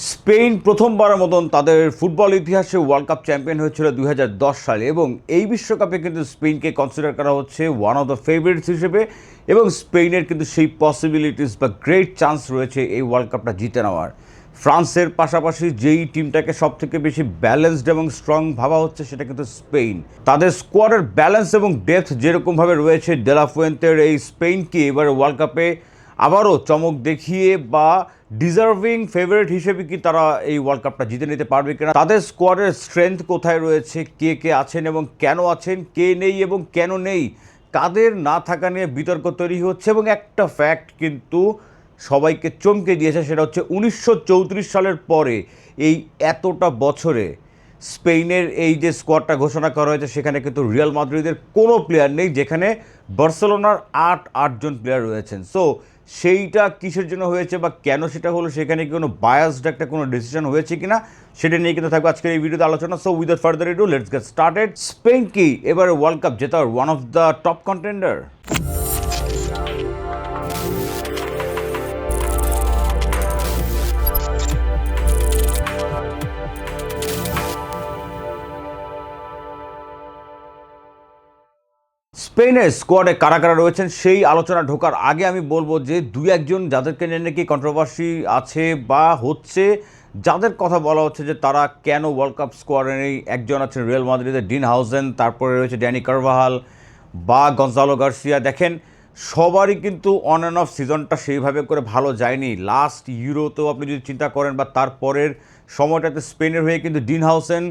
Spain প্রথমবারের মতন তাদের ফুটবল ইতিহাসে ওয়ার্ল্ড কাপ চ্যাম্পিয়ন হয়েছিল 2010 সালে এবং এই বিশ্বকাপে কিন্তু স্পেনকে কনসিডার করা হচ্ছে ওয়ান অফ দ্য ফেভারিটস হিসেবে এবং স্পেনের কিন্তু সেই পসিবিলিটিস বা গ্রেট চান্স রয়েছে এই ওয়ার্ল্ড কাপটা জিতে নেওয়ার। ফ্রান্সের পাশাপাশি যেই টিমটাকে সবথেকে বেশি ব্যালেন্সড এবং স্ট্রং ভাবা হচ্ছে সেটা কিন্তু স্পেন। তাদের স্কোয়াডের ব্যালেন্স এবং ডেপথ যেরকমভাবে রয়েছে, ডে লা ফুয়েন্তের এই স্পেনকে এবারে ওয়ার্ল্ড কাপে আবারও চমক দেখিয়ে বা ডিজার্ভিং ফেভারিট হিসেবে কি তারা এই ওয়ার্ল্ড কাপটা জিতে নিতে পারবে কিনা, তাদের স্কোয়াডের স্ট্রেংথ কোথায় রয়েছে, কে কে আছেন এবং কেন আছেন, কে নেই এবং কেন নেই, কাদের না থাকা নিয়ে বিতর্ক তৈরি হচ্ছে। এবং একটা ফ্যাক্ট কিন্তু সবাইকে চমকে দিয়েছে, সেটা হচ্ছে 1934 সালের পরে এই এতটা বছরে স্পেনের এই যে স্কোয়াডটা ঘোষণা করা হয়েছে সেখানে কিন্তু রিয়াল মাদ্রিদের কোনো প্লেয়ার নেই, যেখানে বার্সেলোনার আটজন প্লেয়ার রয়েছেন। সো সেইটা কিসের জন্য হয়েছে বা কেন সেটা হলো, সেখানে কি কোনো বায়াসড একটা কোনো ডিসিশন হয়েছে কিনা সেটা নিয়ে কিন্তু থাকবে আজকের এই ভিডিওতে আলোচনা। So without further edu let's get started. Spain কি এবারে ওয়ার্ল্ড কাপ জেতার one of the top contender? স্পেনের স্কোয়াডে কারা কারা রয়েছেন সেই আলোচনা ঢোকার আগে আমি বলবো যে দুই একজন যাদেরকে নিয়ে নাকি কন্ট্রোভার্সি আছে বা হচ্ছে, যাদের কথা বলা হচ্ছে যে তারা কেন ওয়ার্ল্ড কাপ স্কোয়াডে নেই। একজন আছেন রিয়াল মাদ্রিদের ডিন হাউজেন, তারপরে রয়েছে ড্যানি কারভাহাল বা গনজালো গার্সিয়া। দেখেন, সবারই কিন্তু অন অ্যান্ড অফ সিজনটা সেইভাবে করে ভালো যায়নি। লাস্ট ইউরোতেও আপনি যদি চিন্তা করেন বা তারপরের সময়টাতে স্পেনের হয়ে কিন্তু ডিন হাউসেন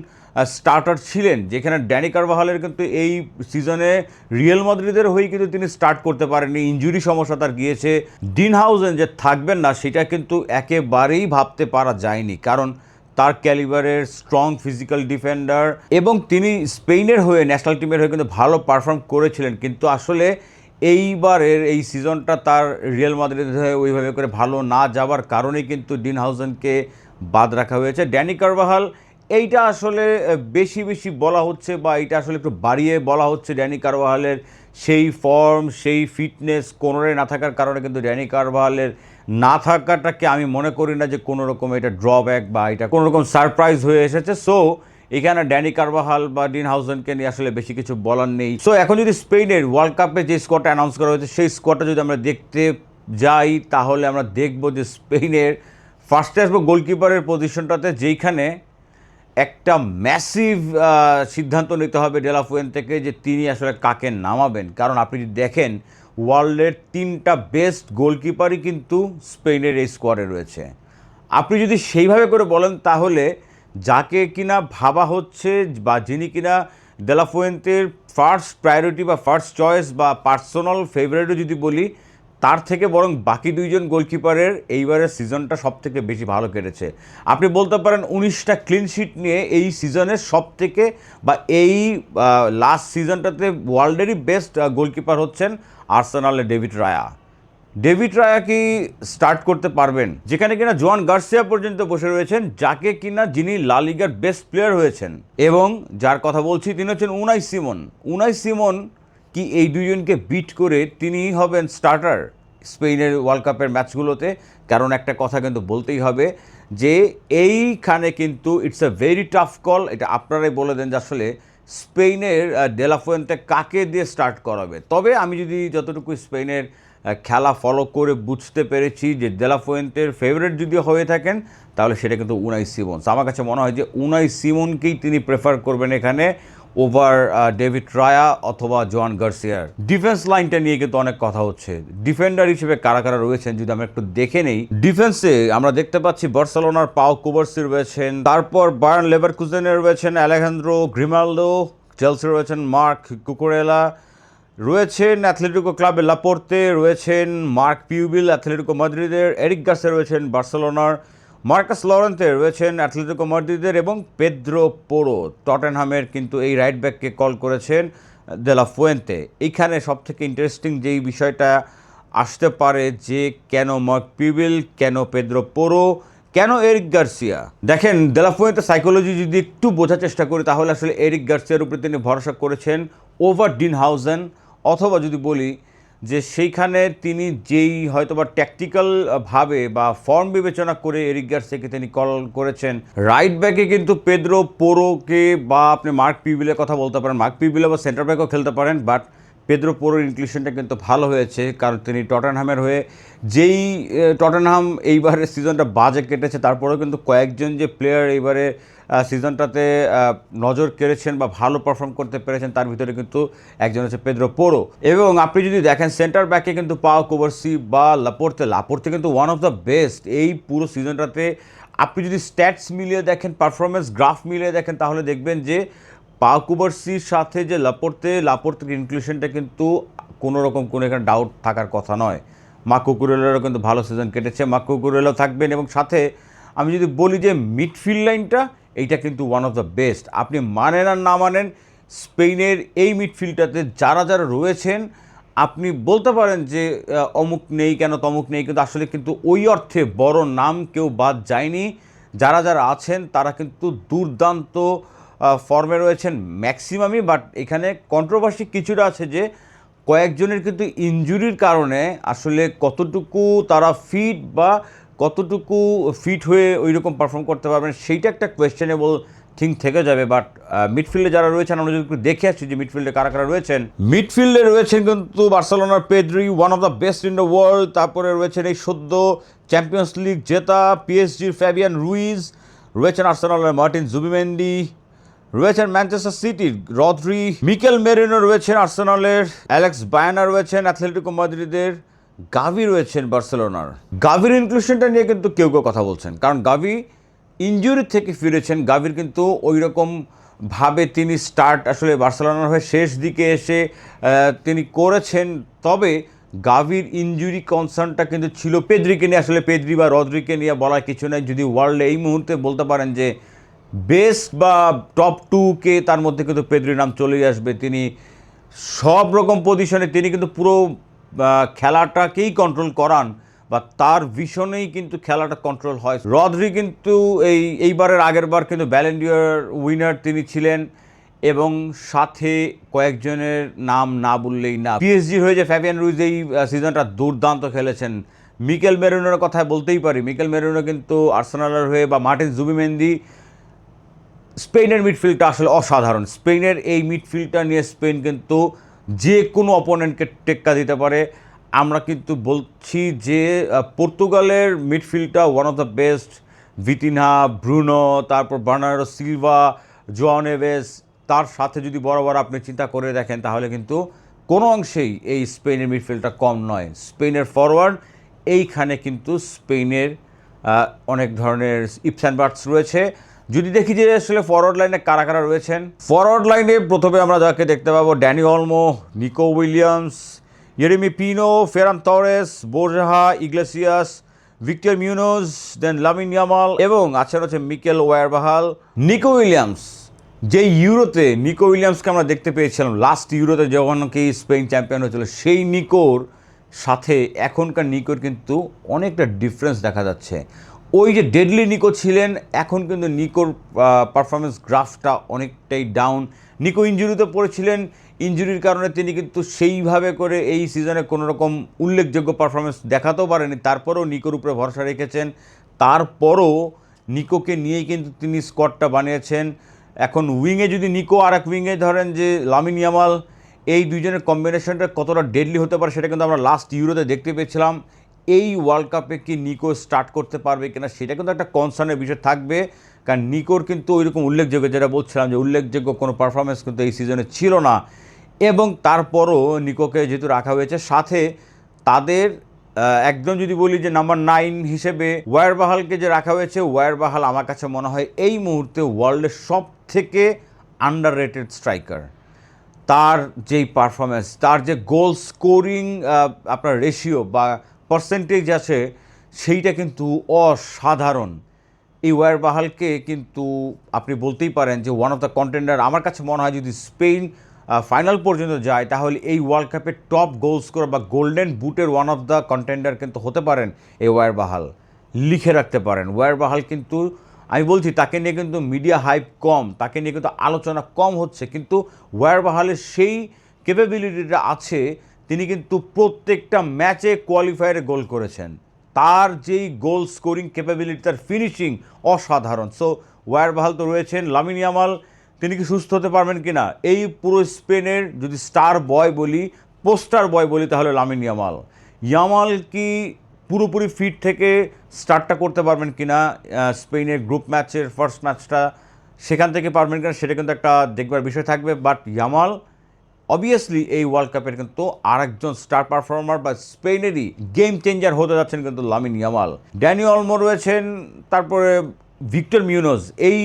স্টার্টার ছিলেন, যেখানে ড্যানি কারভাহালের কিন্তু এই সিজনে রিয়াল মাদ্রিদের হয়ে কিন্তু তিনি স্টার্ট করতে পারেননি, ইনজুরি সমস্যা তার গিয়েছে। ডিন হাউসেন যে থাকবেন না সেটা কিন্তু একেবারেই ভাবতে পারা যায়নি, কারণ তার ক্যালিবারের স্ট্রং ফিজিক্যাল ডিফেন্ডার এবং তিনি স্পেনের হয়ে ন্যাশনাল টিমের হয়ে কিন্তু ভালো পারফর্ম করেছিলেন। কিন্তু আসলে এইবারের এই সিজনটা তার রিয়াল মাদ্রিদের হয়ে ওইভাবে করে ভালো না যাওয়ার কারণেই কিন্তু ডিন হাউসেনকে বাদ রাখা হয়েছে। ড্যানি কারভাহাল এইটা আসলে বেশি বেশি বলা হচ্ছে বা এইটা আসলে একটু বাড়িয়ে বলা হচ্ছে। ড্যানি কারভাহালের সেই ফর্ম, সেই ফিটনেস কোনোরে না থাকার কারণে কিন্তু ড্যানি কারভাহালের না থাকাটাকে আমি মনে করি না যে কোনো রকম এটা ড্রব্যাক বা এটা কোনো রকম সারপ্রাইজ হয়ে এসেছে। সো এখানে ড্যানি কারভাহাল বা ডিন হাউসেনকে নিয়ে আসলে বেশি কিছু বলার নেই। সো এখন যদি স্পেনের ওয়ার্ল্ড কাপে যে স্কোয়াডটা অ্যানাউন্স করা হয়েছে সেই স্কোয়াডটা যদি আমরা দেখতে যাই, তাহলে আমরা দেখব যে স্পেনের ফার্স্টে আসবো গোলকিপারের পজিশনটাতে, যেইখানে একটা ম্যাসিভ সিদ্ধান্ত নিতে হবে ডে লা ফুয়েন্তেকে যে তিনি আসলে কাকে নামাবেন। কারণ আপনি যদি দেখেন, ওয়ার্ল্ডের 3টা বেস্ট গোলকিপারই কিন্তু স্পেনের এই স্কোয়াডে রয়েছে। আপনি যদি সেইভাবে করে বলেন, তাহলে যাকে কিনা ভাবা হচ্ছে বা যিনি কিনা ডে লা ফুয়েন্তের ফার্স্ট প্রায়োরিটি বা ফার্স্ট চয়েস বা পার্সোনাল ফেভারিটও যদি বলি, তার থেকে বরং বাকি দুইজন গোলকিপারের এইবারের সিজনটা সবথেকে বেশি ভালো কেটেছে। আপনি বলতে পারেন 19টা ক্লিনশিট নিয়ে এই সিজনের সবথেকে বা এই লাস্ট সিজনটাতে ওয়ার্ল্ডেরই বেস্ট গোলকিপার হচ্ছেন আর্সেনালের ডেভিড রায়া। ডেভিড রায়া কি স্টার্ট করতে পারবেন, যেখানে কিনা জোয়ান গার্সিয়া পর্যন্ত বসে রয়েছেন, যাকে কিনা যিনি লা লিগার বেস্ট প্লেয়ার হয়েছেন এবং যার কথা বলছি তিনি হচ্ছেন উনাই সিমন। উনাই সিমন কি এই দুইজনকে বিট করে তিনি হবেন স্টার্টার স্পেনের ওয়ার্ল্ড কাপের ম্যাচগুলোতে? কারণ একটা কথা কিন্তু বলতেই হবে যে এইখানে কিন্তু it's a very tough call. এটা আপনারাই বলে দেন যে আসলে স্পেনের ডে লা ফুয়েন্তে কাকে দিয়ে স্টার্ট করাবে। তবে আমি যদি যতটুকু স্পেনের খেলা ফলো করে বুঝতে পেরেছি যে ডে লা ফুয়েন্তের ফেভারিট যদি হয়ে থাকেন, তাহলে সেটা কিন্তু উনাই সিমন্স। আমার কাছে মনে হয় যে উনাই সিমনকেই তিনি প্রেফার করবেন এখানে ওভার ডেভিড রায়া অথবা জোয়ান গার্সিয়ার। ডিফেন্স লাইনটা নিয়ে কিন্তু অনেক কথা হচ্ছে। ডিফেন্ডার হিসেবে কারা কারা রয়েছেন যদি আমরা একটু দেখে নেই, ডিফেন্সে আমরা দেখতে পাচ্ছি বার্সেলোনার পাও কুবার্সি রয়েছেন, তারপর বায়ার্ন লেভারকুজেনের রয়েছেন আলেখান্দ্রো গ্রিমালদো, চেলসি রয়েছেন মার্ক কুকুরেলা, রয়েছেন অ্যাথলেটিকো ক্লাবের লাপোর্তে, রয়েছেন মার্ক পিউবিল অ্যাথলেটিকো মাদ্রিদের, এরিক গার্সিয়া রয়েছেন বার্সেলোনার, মার্কাস লরেন্তে রয়েছেন অ্যাথলেটিকো মাদ্রিদের এবং পেদ্রো পোরো টটেনহামের কিন্তু এই রাইট ব্যাককে কল করেছেন ডে লা ফুয়েন্তে। এইখানে সবথেকে ইন্টারেস্টিং যেই বিষয়টা আসতে পারে যে কেন মার্ক পিউবিল, কেন পেদ্রো পোরো, কেন এরিক গার্সিয়া। দেখেন, ডে লা ফুয়েন্তে সাইকোলজি যদি একটু বোঝার চেষ্টা করি, তাহলে আসলে এরিক গার্সিয়ার উপরে তিনি ভরসা করেছেন ওভার ডিন হাউজেন, অথবা যদি বলি যে সেইখানে তিনি যেই হয়তোবা ট্যাকটিক্যাল ভাবে বা ফর্ম বিবেচনা করে এরিক গার্সিয়াকে তিনি কল করেছেন। রাইট ব্যাকে কিন্তু পেদ্রো পোরোকে বা আপনি মার্ক পিবিলের কথা বলতে পারেন, মার্ক পিবিলে বা সেন্টার ব্যাকও খেলতে পারেন, বাট পেদ্রো পোরোর ইনক্লুশনটা কিন্তু ভালো হয়েছে, কারণ তিনি টটেনহামের হয়ে যেই টটেনহাম এইবারের সিজনটা বাজে কেটেছে, তারপরেও কিন্তু কয়েকজন যে প্লেয়ার এইবারে সিজনটাতে নজর কেড়েছেন বা ভালো পারফর্ম করতে পেরেছেন, তার ভিতরে কিন্তু একজন হচ্ছে পেদ্রো পোরো। এবং আপনি যদি দেখেন সেন্টার ব্যাকে কিন্তু পাও কুবার্সি বা লাপোর্তে কিন্তু ওয়ান অফ দ্য বেস্ট এই পুরো সিজনটাতে। আপনি যদি স্ট্যাটস মিলিয়ে দেখেন, পারফরমেন্স গ্রাফ মিলিয়ে দেখেন, তাহলে দেখবেন যে পাও কুবার্সির সাথে যে লাপোর্তের ইনক্লুশনটা কিন্তু কোনো রকম কোনো এখানে ডাউট থাকার কথা নয়। মার্কো কুরেলোরও কিন্তু ভালো সিজন কেটেছে, মার্কো কুরেলো থাকবেন। এবং সাথে আমি যদি বলি যে মিডফিল্ড লাইনটা, এইটা কিন্তু ওয়ান অফ দ্য বেস্ট। আপনি মানেন আর না মানেন, স্পেনের এই মিডফিল্ডটাতে যারা যারা রয়েছেন, আপনি বলতে পারেন যে অমুক নেই কেন তমুক নেই, কিন্তু আসলে কিন্তু ওই অর্থে বড় নাম কেউ বাদ যায়নি। যারা যারা আছেন তারা কিন্তু দুর্দান্ত ফর্মে রয়েছেন ম্যাক্সিমামই। বাট এখানে কন্ট্রোভার্সি কিছুটা আছে যে কয়েকজনের কিন্তু ইনজুরির কারণে আসলে কতটুকু তারা ফিট বা কতটুকু ফিট হয়ে ওই রকম পারফর্ম করতে পারবেন, সেইটা একটা কোয়েশ্চেনেবল থিং থেকে যাবে। বাট মিডফিল্ডে যারা রয়েছেন, আমরা যদি একটু দেখে আসছি যে মিডফিল্ডে কারা কারা রয়েছেন। মিডফিল্ডে রয়েছেন কিন্তু বার্সেলোনার Pedri, one of the best in the world. তারপরে রয়েছেন এই সদ্য চ্যাম্পিয়ন্স লিগ জেতা পিএসজির ফ্যাবিয়ান রুইজ, রয়েছেন আর্সেনালের মার্টিন জুবিমেন্ডি, রয়েছেন ম্যানচেস্টার সিটির রদ্রি, মিকেল মেরিনো রয়েছেন আর্সেনালের, অ্যালেক্স বায়ানা রয়েছেন অ্যাথলেটিকো মাদ্রিদের, গাভি রয়েছেন বার্সেলোনার। গাভির ইনক্লুশনটা নিয়ে কিন্তু কেউ কেউ কথা বলছেন, কারণ গাভি ইনজুরি থেকে ফিরেছেন। গাভির কিন্তু ওই রকম ভাবে তিনি স্টার্ট আসলে বার্সেলোনার হয়ে শেষ দিকে এসে তিনি করেছেন, তবে গাভির ইনজুরি কনসার্নটা কিন্তু ছিল পেদ্রিকে নিয়ে। আসলে পেদ্রি বা রদ্রিকে নিয়ে বলার কিছু নেই। যদি ওয়ার্ল্ডে এই মুহূর্তে বলতে পারেন যে বেস্ট বা টপ 2কে, তার মধ্যে কিন্তু পেদ্রির নাম চলেই আসবে। তিনি সব রকম পজিশনে তিনি কিন্তু পুরো খেলাটাকেই কন্ট্রোল করান, বা তার ভিশনেই কিন্তু খেলাটা কন্ট্রোল হয়। রদ্রি কিন্তু এইবারের আগের বার কিন্তু ব্যালন ডি'র উইনার তিনি ছিলেন, এবং সাথে কয়েকজনের নাম না বললেই না। পিএসজির হয়ে যে ফ্যাবিয়ান রুইজ এই সিজনটা দুর্দান্ত খেলেছেন। মিকেল মেরিনোর কথা বলতেই পারি, মিকেল মেরিনো কিন্তু আর্সেনালের হয়ে, বা মার্টিন জুবিমেন্দি। স্পেনের মিডফিল্ডটা আসলে অসাধারণ। স্পেনের এই মিডফিল্ডটা নিয়ে স্পেন কিন্তু যে কোনো অপোনেন্টকে টেক্কা দিতে পারে। আমরা কিন্তু বলছি যে পর্তুগালের মিডফিল্ডটা one of the best. Vitinha, Bruno, তারপর বার্নার্ডো সিলভা, জোয়াও নেভেস, তার সাথে যদি বড় বড় আপনি চিন্তা করে দেখেন, তাহলে কিন্তু কোনো অংশেই এই স্পেনের মিডফিল্ডটা কম নয়। স্পেনের ফরওয়ার্ড, এইখানে কিন্তু স্পেনের অনেক ধরনের ইপস অ্যান্ড বাটস রয়েছে। যদি দেখি যে আসলে ফরওয়ার্ড লাইনে কারা কারা রয়েছেন, ফরওয়ার্ড লাইনে প্রথমে আমরা যাকে দেখতে পাবো, Dani Olmo, Nico Williams, Yeremy Pino, Ferran Torres, Borja Iglesias, Victor Munoz, then Lamine Yamal, এবং আছেন হচ্ছে মিকেল ওয়ারবাহাল। নিকো উইলিয়ামস, যে ইউরোতে নিকো উইলিয়ামসকে আমরা দেখতে পেয়েছিলাম লাস্ট ইউরোতে যখন কি স্পেন চ্যাম্পিয়ন হয়েছিল, সেই নিকোর সাথে এখনকার নিকোর কিন্তু অনেকটা ডিফারেন্স দেখা যাচ্ছে। ওই যে ডেডলি নিকো ছিলেন, এখন কিন্তু নিকোর পারফরমেন্স গ্রাফটা অনেকটাই ডাউন। নিকো ইনজুরিতে পড়েছিলেন, ইনজুরির কারণে তিনি কিন্তু সেইভাবে করে এই সিজনে কোনো রকম উল্লেখযোগ্য পারফরমেন্স দেখাতেও পারেনি। তারপরেও নিকোর উপরে ভরসা রেখেছেন, তারপরও নিকোকে নিয়েই কিন্তু তিনি স্কোয়াডটা বানিয়েছেন। এখন উইংয়ে যদি নিকো আর এক উইংয়ে ধরেন যে লামিন ইয়ামাল, এই দুইজনের কম্বিনেশনটা কতটা ডেডলি হতে পারে সেটা কিন্তু আমরা লাস্ট ইউরোতে দেখতে পেয়েছিলাম। এই ওয়ার্ল্ড কাপে কি নিকো স্টার্ট করতে পারবে কিনা সেটা কিন্তু একটা কনসার্নের বিষয় থাকবে, কারণ নিকোর কিন্তু ওইরকম উল্লেখযোগ্য, যেটা বলছিলাম যে উল্লেখযোগ্য কোনো পারফরমেন্স কিন্তু এই সিজনে ছিল না। এবং তারপরও নিকোকে যেহেতু রাখা হয়েছে, সাথে তাদের একদম যদি বলি যে নাম্বার 9 হিসেবে ওয়ারবাহালকে যে রাখা হয়েছে, ওয়ারবাহাল আমার কাছে মনে হয় এই মুহূর্তে ওয়ার্ল্ডের সব থেকে আন্ডাররেটেড স্ট্রাইকার। তার যেই পারফরমেন্স, তার যে গোল স্কোরিং আপনার রেশিও বা পার্সেন্টেজ আছে, সেইটা কিন্তু অসাধারণ। এই ওয়ারবাহালকে কিন্তু আপনি বলতেই পারেন যে ওয়ান অফ দ্য কন্টেন্ডার। আমার কাছে মনে হয় যদি স্পেন ফাইনাল পর্যন্ত যায়, তাহলে এই ওয়ার্ল্ড কাপের টপ গোল স্কোরার বা গোল্ডেন বুটের ওয়ান অফ দ্য কন্টেন্ডার কিন্তু হতে পারেন এই ওয়ারবাহাল। লিখে রাখতে পারেন, ওয়ারবাহাল কিন্তু, আমি বলছি তাকে নিয়ে কিন্তু মিডিয়া হাইপ কম, তাকে নিয়ে কিন্তু আলোচনা কম হচ্ছে, কিন্তু ওয়ারবাহালের সেই ক্যাপাবিলিটিটা আছে। তিনি কিন্তু প্রত্যেকটা ম্যাচে কোয়ালিফায়ারে গোল করেছেন। তার যেই গোল স্কোরিং ক্যাপাবিলিটি, তার ফিনিশিং অসাধারণ। সো ওয়ারবাহাল তো রয়েছেন, লামিন ইয়ামাল তিনি কি সুস্থ হতে পারবেন কিনা, এই পুরো স্পেনের যদি স্টার বয় বলি, পোস্টার বয় বলি, তাহলে লামিন ইয়ামাল। ইয়ামাল কি পুরোপুরি ফিট থেকে স্টার্টটা করতে পারবেন কিনা স্পেনের গ্রুপ ম্যাচের ফার্স্ট ম্যাচটা, সেখান থেকে পারবেন কিনা সেটা কিন্তু একটা দেখবার বিষয় থাকবে। বাট ইয়ামাল অবভিয়াসলি এই ওয়ার্ল্ড কাপের কিন্তু আরেকজন স্টার পারফর্মার বা স্পেনেরই গেম চেঞ্জার হতে যাচ্ছেন কিন্তু লামিন ইয়ামাল। ড্যানি অলমো রয়েছেন, তারপরে ভিক্টর মিউনোজ, এই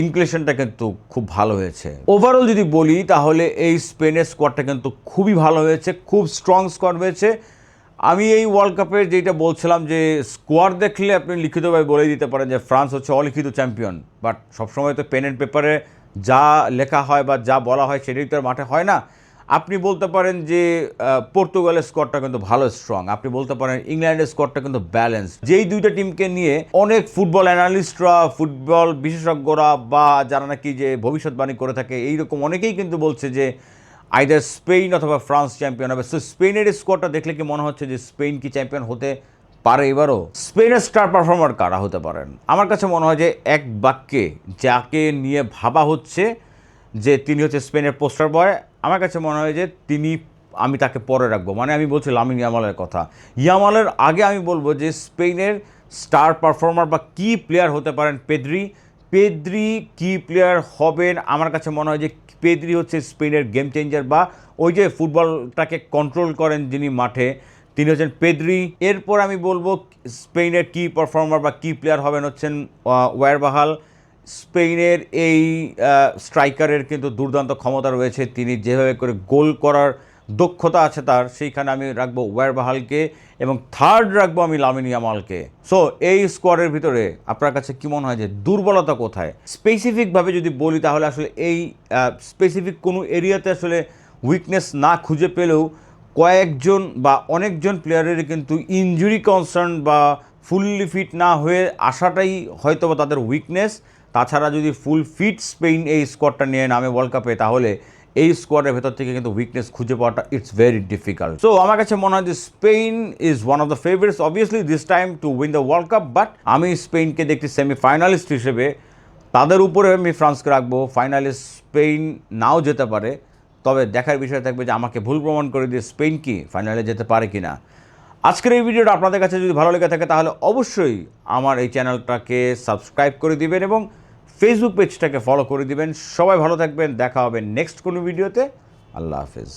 ইনক্লুশনটা কিন্তু খুব ভালো হয়েছে। ওভারঅল যদি বলি তাহলে এই স্পেনের স্কোয়াডটা কিন্তু খুবই ভালো হয়েছে, খুব স্ট্রং স্কোয়াড হয়েছে। আমি এই ওয়ার্ল্ড কাপের যেটা বলছিলাম যে স্কোয়াড দেখলে আপনি লিখিতভাবে বলে দিতে পারেন যে ফ্রান্স হচ্ছে অলিখিত চ্যাম্পিয়ন, বাট সবসময় তো পেন অ্যান্ড পেপারে যা লেখা হয় বা যা বলা হয় সেটাই তো আর মাঠে হয় না। আপনি বলতে পারেন যে পর্তুগালের স্কোয়াডটা কিন্তু ভালো স্ট্রং, আপনি বলতে পারেন ইংল্যান্ডের স্কোয়াডটা কিন্তু ব্যালেন্স। যেই দুইটা টিমকে নিয়ে অনেক ফুটবল অ্যানালিস্টরা, ফুটবল বিশেষজ্ঞরা বা যারা নাকি যে ভবিষ্যৎবাণী করে থাকে এইরকম অনেকেই কিন্তু বলছে যে আইদার স্পেন অথবা ফ্রান্স চ্যাম্পিয়ন হবে। সো স্পেনের স্কোয়াডটা দেখলে কি মনে হচ্ছে যে স্পেন কি চ্যাম্পিয়ন হতে পারে এবারও? স্পেনের স্টার পারফর্মার কারা হতে পারেন? আমার কাছে মনে হয় যে এক বাক্যে যাকে নিয়ে ভাবা হচ্ছে যে তিনি হচ্ছে স্পেনের পোস্টার বয়, আমার কাছে মনে হয় যে আমি তাকে পরে রাখবো। মানে আমি বলছি লামিন ইয়ামালের কথা। ইয়ামালের আগে আমি বলবো যে স্পেনের স্টার পারফর্মার বা কি প্লেয়ার হতে পারেন পেদ্রি কি প্লেয়ার হবেন? আমার কাছে মনে হয় যে পেদ্রি হচ্ছে স্পেনের গেম চেঞ্জার, বা ওই যে ফুটবলটাকে কন্ট্রোল করেন যিনি মাঠে, তিনি হচ্ছেন পেদ্রি। এরপর আমি বলবো স্পেনের কি পারফর্মার বা কি প্লেয়ার হবেন হচ্ছেন ওয়ারবাহাল। স্পেনের এই স্ট্রাইকারের কিন্তু দুর্দান্ত ক্ষমতা রয়েছে, তিনি যেভাবে করে গোল করার দক্ষতা আছে তার, সেইখানে আমি রাখবো ওয়ারবাহালকে, এবং থার্ড রাখবো আমি লামিন ইয়ামালকে। সো এই স্কোয়াডের ভিতরে আপনার কাছে কী মনে হয় যে দুর্বলতা কোথায়? স্পেসিফিকভাবে যদি বলি তাহলে আসলে এই স্পেসিফিক কোনো এরিয়াতে আসলে উইকনেস না খুঁজে পেলেও কয়েকজন বা অনেকজন প্লেয়ারের কিন্তু ইনজুরি কনসার্ন বা ফুললি ফিট না হয়ে আসাটাই হয়তো বা তাদের উইকনেস। তাছাড়া যদি ফুল ফিট স্পেন এই স্কোয়াডটা নিয়ে নামে ওয়ার্ল্ড কাপে, তাহলে এই স্কোয়াডের ভেতর থেকে কিন্তু উইকনেস খুঁজে পাওয়াটা ইটস ভেরি ডিফিকাল্ট। সো আমার কাছে মনে হয় যে Spain is one of the favourites obviously this time to win the world cup, but আমি স্পেনকে দেখছি সেমিফাইনালিস্ট হিসেবে। তাদের উপরে আমি ফ্রান্সকে রাখবো। ফাইনালিস্ট স্পেন নাও যেতে পারে, তবে দেখার বিষয় থাকবে যে আমাকে ভুল প্রমাণ করে দিয়ে স্পেন কি ফাইনালে যেতে পারে কি না। আজকের এই ভিডিওটা আপনাদের কাছে যদি ভালো লেগে থাকে তাহলে অবশ্যই আমার এই চ্যানেলটাকে সাবস্ক্রাইব করে দিবেন এবং ফেসবুক পেজটাকে ফলো করে দিবেন। সবাই ভালো থাকবেন, দেখা হবে নেক্সট কোনো ভিডিওতে। আল্লাহ হাফেজ।